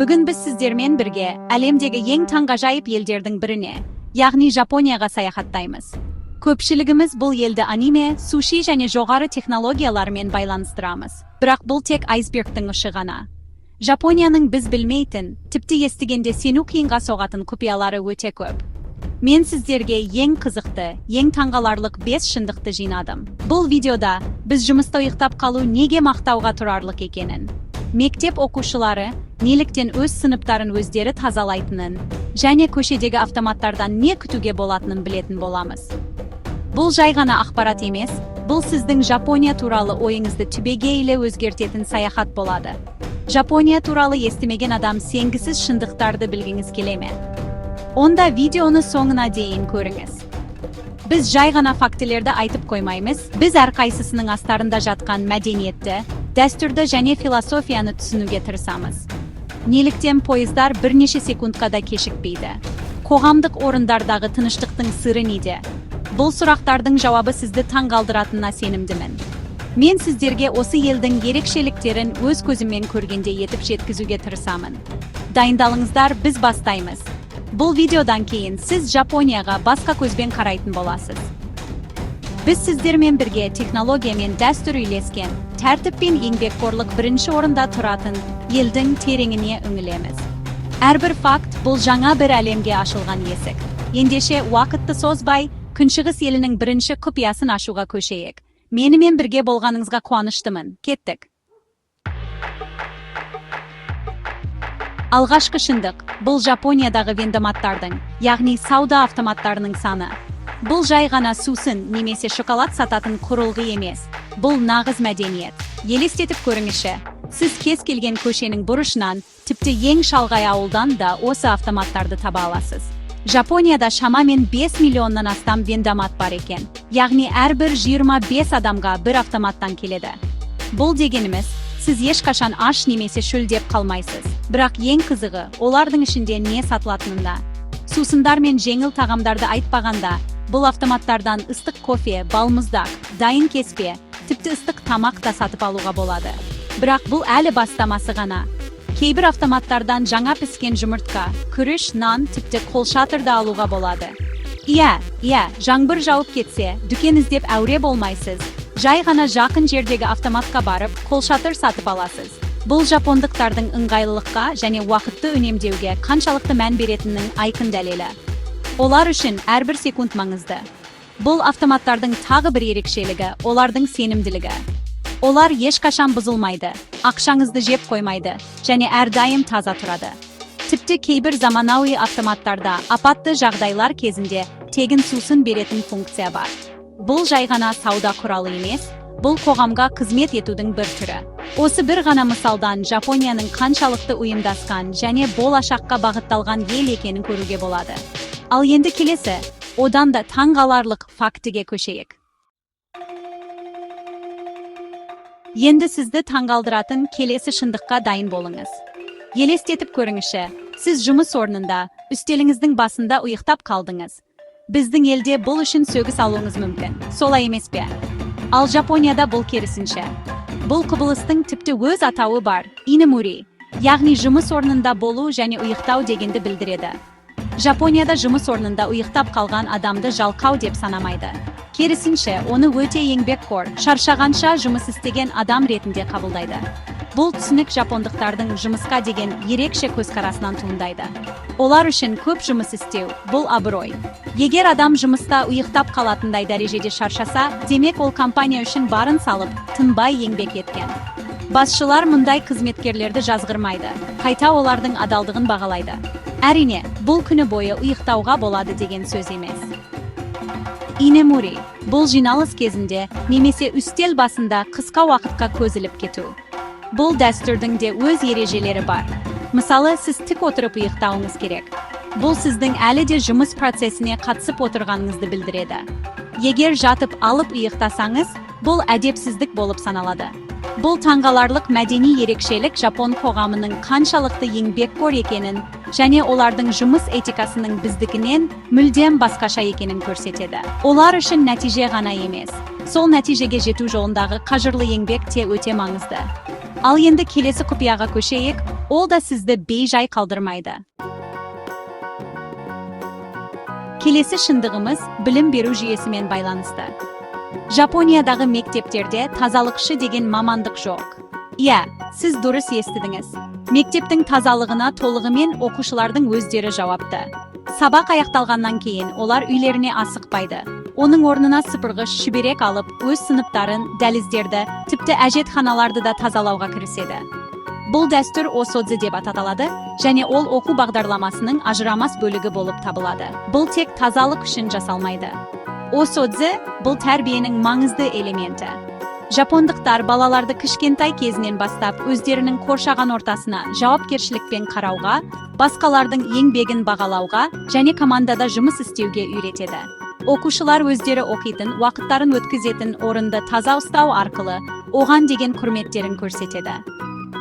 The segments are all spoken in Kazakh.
Бүгін біз сіздермен бірге әлемдегі ең таңғажайып елдердің біріне, яғни Жапонияға саяхаттаймыз. Көпшілігіміз бұл елді аниме, суши және жоғары технологиялармен байланыстырамыз. Бірақ бұл тек айсбергтің ұшы ғана. Жапонияның біз білмейтін, тіпті естігенде сену қиынға соғатын құпиялары өте көп. Мен сіздерге ең қызықты, ең таңғаларлық 5 шындықты жинадым. Бұл видеода біз жұмыста ұйықтап қалу неге мақтауға тұрарлық екенін, мектеп оқушылары неліктен өз сыныптарын өздері тазалайтынын, және көшедегі автоматтардан не күтуге болатынын білетін боламыз. Бұл жай ғана ақпарат емес, бұл сіздің Жапония туралы ойыңызды түбегейлі өзгертетін саяхат болады. Жапония туралы естімеген адам сенгісіз шындықтарды білгіңіз келе ме? Онда видеоны соңына дейін көріңіз. Біз жай ғана фактілерді айтып қоймаймыз, біз әрқайсысының астарында жатқан мәдениетті, дәстүрді және философияны түсінуге тырысамыз. Неліктен пойыздар бірнеше секундқа да кешікпейді? Қоғамдық орындардағы тыныштықтың сыры неде? Бұл сұрақтардың жауабы сізді таңғалдыратынына сенімдімін. Мен сіздерге осы елдің ерекшеліктерін өз көзіммен көргенде етіп жеткізуге тырысамын. Дайындалыңыздар, біз бастаймыз. Бұл видеодан кейін сіз Жапонияға басқа көзбен қарайтын боласыз. Біз сіздермен бірге технология мен дәстүр үйлескен, тәртіп пен еңбекқорлық бірінші орында тұратын елдің тереңіне үңілеміз. Әрбір факт бұл жаңа бір әлемге ашылған есік. Ендеше уақытты созбай, Күншығыс елінің бірінші құпиясын ашуға көшейік. Менімен бірге болғаныңызға қуаныштымын. Кеттік. Алғашқы шындық, бұл Жапониядағы вендоматтардың, яғни сауда автоматтарының саны. Бұл жай ғана сусын немесе шоколад сататын құрылғы емес. Бұл нағыз мәдениет. Елестетіп көріңізші, сіз кез келген көшенің бұрышынан, тіпті ең шалғай ауылдан да осы автоматтарды таба аласыз. Жапонияда шамамен 5 миллионнан астам вендомат бар екен. Яғни әрбір 25 адамға бір автоматтан келеді. Бұл дегеніміз, сіз ешқашан аш немесе шөлдеп қалмайсыз. Бірақ ең қызығы, олардың ішінде не сатылатынында. Сусындар мен жеңіл тағамдарды айтпағанда, бұл автоматтардан ыстық кофе, балмұздақ, дайын кеспе, тіпті ыстық тамақ та сатып алуға болады. Бірақ бұл әлі бастамасы ғана. Кейбір автоматтардан жаңа піскен жұмыртқа, күріш, нан, тіпті қолшатыр да алуға болады. Иә, жаңбыр жауып кетсе, дүкен іздеп әуре болмайсыз. Жай ғана жақын жердегі автоматқа барып, қолшатыр сатып аласыз. Бұл жапондықтардың ыңғайлылыққа және уақытты үнемдеуге қаншалықты мән беретінінің айқын дәлелі. Олар үшін әрбір секунд маңызды. Бұл автоматтардың тағы бір ерекшелігі, олардың сенімділігі. Олар ешқашан бұзылмайды, ақшаңызды жеп қоймайды, және әрдайым таза тұрады. Тіпті кейбір заманауи автоматтарда апатты жағдайлар кезінде тегін сусын беретін функция бар. Бұл жай ғана сауда құралы емес, бұл қоғамға қызмет етудің бір түрі. Осы бір ғана мысалдан Жапонияның қаншалықты ұйымдасқан және болашаққа бағытталған ел екенін көруге болады. Ал енді келесі, одан да таңғаларлық фактіге көшейік. Енді сізді таңғалдыратын келесі шындыққа дайын болыңыз. Елестетіп көріңізші, сіз жұмыс орнында, үстеліңіздің басында ұйықтап қалдыңыз. Біздің елде бұл үшін сөгіс алуыңыз мүмкін, солай емес пе? Ал Жапонияда бұл керісінше. Бұл құбылыстың тіпті өз атауы бар, инемури, яғни жұмыс орнында болу және ұйықтау дегенді білдіреді. Жапонияда жұмыс орнында ұйықтап қалған адамды жалқау деп санамайды. Керісінше, оны өте еңбекқор, шаршағанша жұмыс істеген адам ретінде қабылдайды. Бұл түсінік жапондықтардың жұмысқа деген ерекше көзқарасынан туындайды. Олар үшін көп жұмыс істеу, бұл абырой. Егер адам жұмыста ұйықтап қалатындай дәрежеде шаршаса, демек ол компания үшін барын салып, тынбай еңбек еткен. Басшылар мұндай қызметкерлерді жазғырмайды, қайта олардың адалдығын бағалайды. Әрине, бұл күні бойы ұйықтауға болады деген сөз емес. Инемури, бұл жиналыс кезінде немесе үстел басында қысқа уақытқа көзіліп кету. Бұл дәстүрдің де өз ережелері бар. Мысалы, сіз тік отырып ұйықтауыңыз керек. Бұл сіздің әлі де жұмыс процесіне қатысып отырғаныңызды білдіреді. Егер жатып алып ұйықтасаңыз, бұл әдепсіздік болып саналады. Бұл таңғаларлық мәдени ерекшелік Жапон қоғамының қаншалықты еңбекқор екенін және олардың жұмыс этикасының біздікінен мүлдем басқаша екенін көрсетеді. Олар үшін нәтиже ғана емес, сол нәтижеге жету жолындағы қажырлы еңбек те өте маңызды. Ал енді келесі құпияға көшейік, Ол да сізді бейжай қалдырмайды. Келесі шындығымыз білім беру жүйесімен байланысты. Жапониядағы мектептерде тазалықшы деген мамандық жоқ. Иә, сіз дұрыс естідіңіз. Мектептің тазалығына толығымен оқушылардың өздері жауапты. Сабақ аяқталғаннан кейін олар үйлеріне асықпайды. Оның орнына сыпырғыш, шүберек алып, өз сыныптарын, дәліздерді, тіпті әжетханаларды да тазалауға кіріседі. Бұл дәстүр осодзы деп аталады, және ол оқу бағдарламасының ажырамас бөлігі болып табылады. Бұл тек тазалық үшін жасалмайды. Осодзы бұл тәрбиенің маңызды элементі. Жапондықтар балаларды кішкентай кезінен бастап өздерінің қоршаған ортасына жауапкершілікпен қарауға, басқалардың еңбегін бағалауға және командада жұмыс істеуге үйретеді. Оқушылар өздері оқитын, уақыттарын өткізетін орынды таза ұстау арқылы оған деген құрметтерін көрсетеді.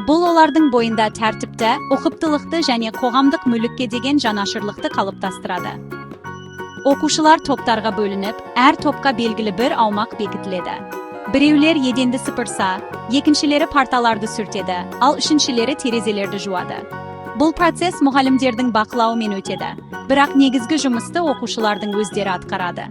Бұл олардың бойында тәртіпті, ұқыптылықты және қоғамдық мүлікке деген жанашырлықты қалыптастырады. Оқушылар топтарға бөлініп, әр топқа белгілі бір аумақ бекітіледі. Біреулер еденді сыпырса, екіншілері парталарды сүртеді, ал үшіншілері терезелерді жуады. Бұл процесс мұғалімдердің бақылауымен өтеді, бірақ негізгі жұмысты оқушылардың өздері атқарады.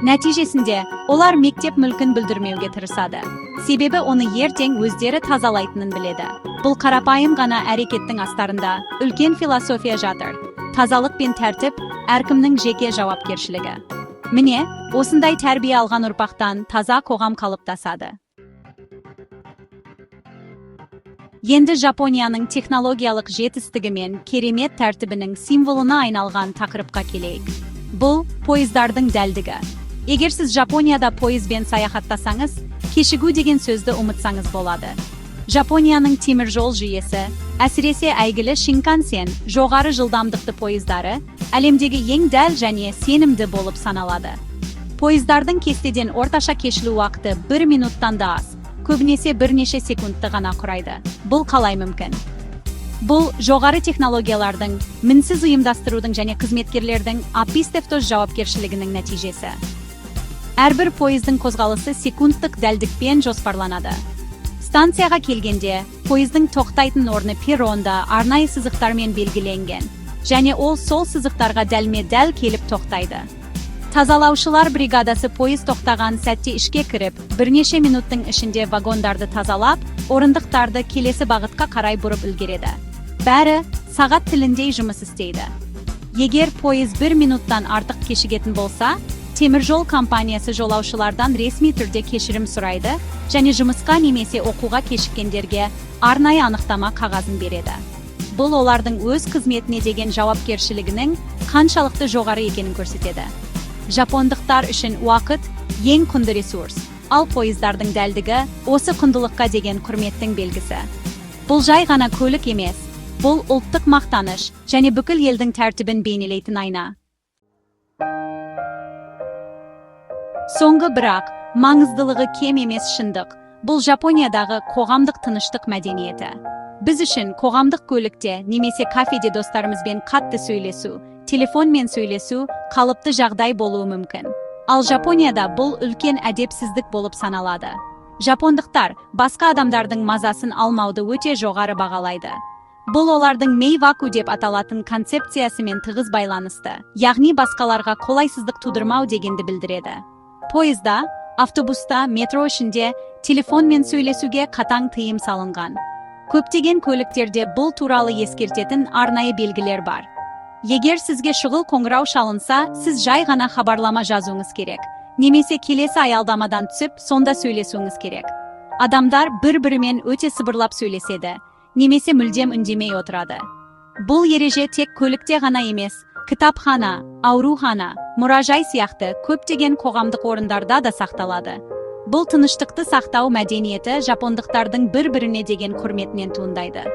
Нәтижесінде, олар мектеп мүлкін бүлдірмеуге тырысады. Себебі оны ертең өздері тазалайтынын біледі. Бұл қарапайым ғана әрекеттің астарында үлкен философия жатыр. Тазалық пен тәртіп әркімнің жеке жауапкершілігі. Міне, осындай тәрбие алған ұрпақтан таза қоғам қалыптасады. Енді Жапонияның технологиялық жетістігі мен керемет тәртібінің символына айналған тақырыпқа келейік. Бұл пойыздардың дәлдігі. Егер сіз Жапонияда пойызбен саяхаттасаңыз, кешігу деген сөзді ұмытсаңыз болады. Жапонияның темір жол жүйесі, әсіресе әйгілі Шинкансен, жоғары жылдамдықты пойыздары, әлемдегі ең дәл және сенімді болып саналады. Пойыздардың кестеден орташа кешілу уақыты 1 минуттан да аз, көбінесе бірнеше секундты ғана құрайды. Бұл қалай мүмкін? Бұл жоғары технологиялардың, мінсіз ұйымдастырудың және қызметкерлердің апистефтоз жауапкершілігінің нәтижесі. Әрбір пойыздың қозғалысы секундтық дәлдікпен жоспарланады. Станцияға келгенде, пойыздың тоқтайтын орны перронда арнайы сызықтармен белгіленген, және ол сол сызықтарға дәлме-дәл келіп тоқтайды. Тазалаушылар бригадасы пойыз тоқтаған сәтте ішке кіріп, бірнеше минуттың ішінде вагондарды тазалап, орындықтарды келесі бағытқа қарай бұрып үлгереді. Бәрі сағат тіліндей жұмыс істейді. Егер пойыз 1 минуттан артық кешігетін болса, темір жол компаниясы жолаушылардан ресми түрде кешірім сұрайды және жұмысқа немесе оқуға кешіккендерге арнайы анықтама қағазын береді. Бұл олардың өз қызметіне деген жауапкершілігінің қаншалықты жоғары екенін көрсетеді. Жапондықтар үшін уақыт ең құнды ресурс, ал пойыздардың дәлдігі осы құндылыққа деген құрметтің белгісі. Бұл жай ғана көлік емес, бұл ұлттық мақтаныш және бүкіл елдің тәртібін бейнелейтін айна. Соңғы бірақ, маңыздылығы кем емес шындық. Бұл Жапониядағы қоғамдық тыныштық мәдениеті. Біз үшін қоғамдық көлікте немесе кафеде достарымызбен қатты сөйлесу, телефонмен сөйлесу қалыпты жағдай болуы мүмкін. Ал Жапонияда бұл үлкен әдепсіздік болып саналады. Жапондықтар басқа адамдардың мазасын алмауды өте жоғары бағалайды. Бұл олардың мейваку деп аталатын концепциясымен тығыз байланысты, яғни басқаларға қолайсыздық тудырмау дегенді білдіреді. Пойызда, автобуста, метро ішінде телефонмен сөйлесуге қатаң тыйым салынған. Көптеген көліктерде бұл туралы ескертетін арнайы белгілер бар. Егер сізге шұғыл қоңырау шалынса, сіз жай ғана хабарлама жазуыңыз керек. Немесе келесі аялдамадан түсіп, сонда сөйлесуіңіз керек. Адамдар бір-бірімен өте сыбырлап сөйлеседі, немесе мүлдем үндемей отырады. Бұл ереже тек көлікте ғана емес, кітапхана, аурухана, мұражай сияқты көптеген қоғамдық орындарда да сақталады. Бұл тыныштықты сақтау мәдениеті жапондықтардың бір-біріне деген құрметінен туындайды.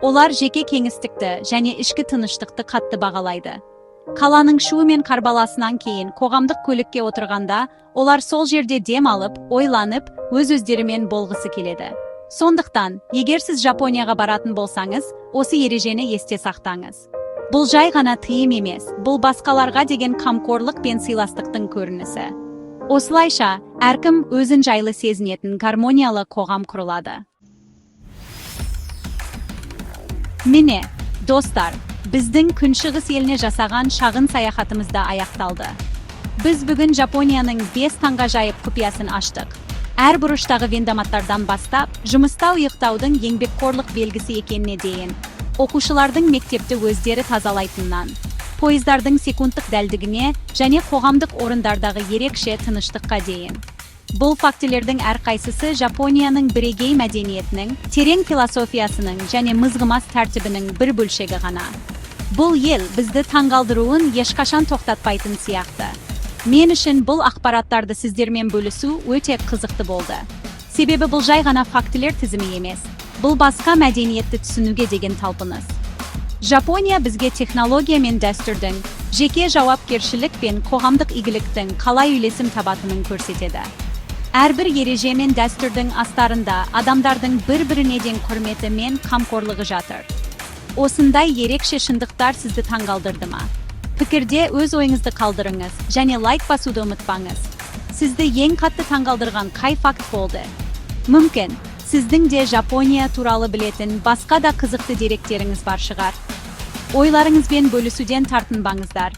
Олар жеке кеңістікті және ішкі тыныштықты қатты бағалайды. Қаланың шуы мен қарбаласынан кейін қоғамдық көлікке отырғанда, олар сол жерде дем алып, ойланып, өз-өздерімен болғысы келеді. Сондықтан, егер сіз Жапонияға баратын болсаңыз, осы ережені есте сақтаңыз. Бұл жай ғана тыйым емес, бұл басқаларға деген қамқорлық пен сыйластықтың көрінісі. Осылайша, әркім өзін жайлы сезінетін гармониялы қоғам құрылады. Міне, достар, біздің күншығыс еліне жасаған шағын саяхатымыз да аяқталды. Біз бүгін Жапонияның 5 таңғажайып құпиясын аштық. Әр бұрыштағы вендоматтардан бастап, жұмыста ұйықтаудың еңбекқорлық белгісі екеніне дейін, оқушылардың мектепті өздері тазалайтыннан, пойыздардың секундтық дәлдігіне және қоғамдық орындардағы ерекше тыныштыққа дейін. Бұл фактілердің әрқайсысы Жапонияның бірегей мәдениетінің, терең философиясының және мызғымас тәртібінің бір бөлшегі ғана. Бұл ел бізді таңғалдыруын ешқашан тоқтатпайтын сияқты. Мен үшін бұл ақпараттарды сіздермен бөлісу өте қызықты болды. Себебі бұл жай ғана фактілер тізімі емес. Бұл басқа мәдениетті түсінуге деген талпыныс. Жапония бізге технология мен дәстүрдің, жеке жауапкершілік пен қоғамдық игіліктің қалай үйлесім табатынын көрсетеді. Әрбір ереже мен дәстүрдің астарында адамдардың бір-біріне деген құрметі мен қамқорлығы жатыр. Осындай ерекше шындықтар сізді таңғалдырды ма? Пікірде өз ойыңызды қалдырыңыз және лайк басуды ұмытпаңыз. Сізді ең қатты таңғалдырған қай факт болды? Мүмкін, сіздің де Жапония туралы білетін басқа да қызықты деректеріңіз бар шығар. Ойларыңызбен бөлісуден тартынбаңыздар.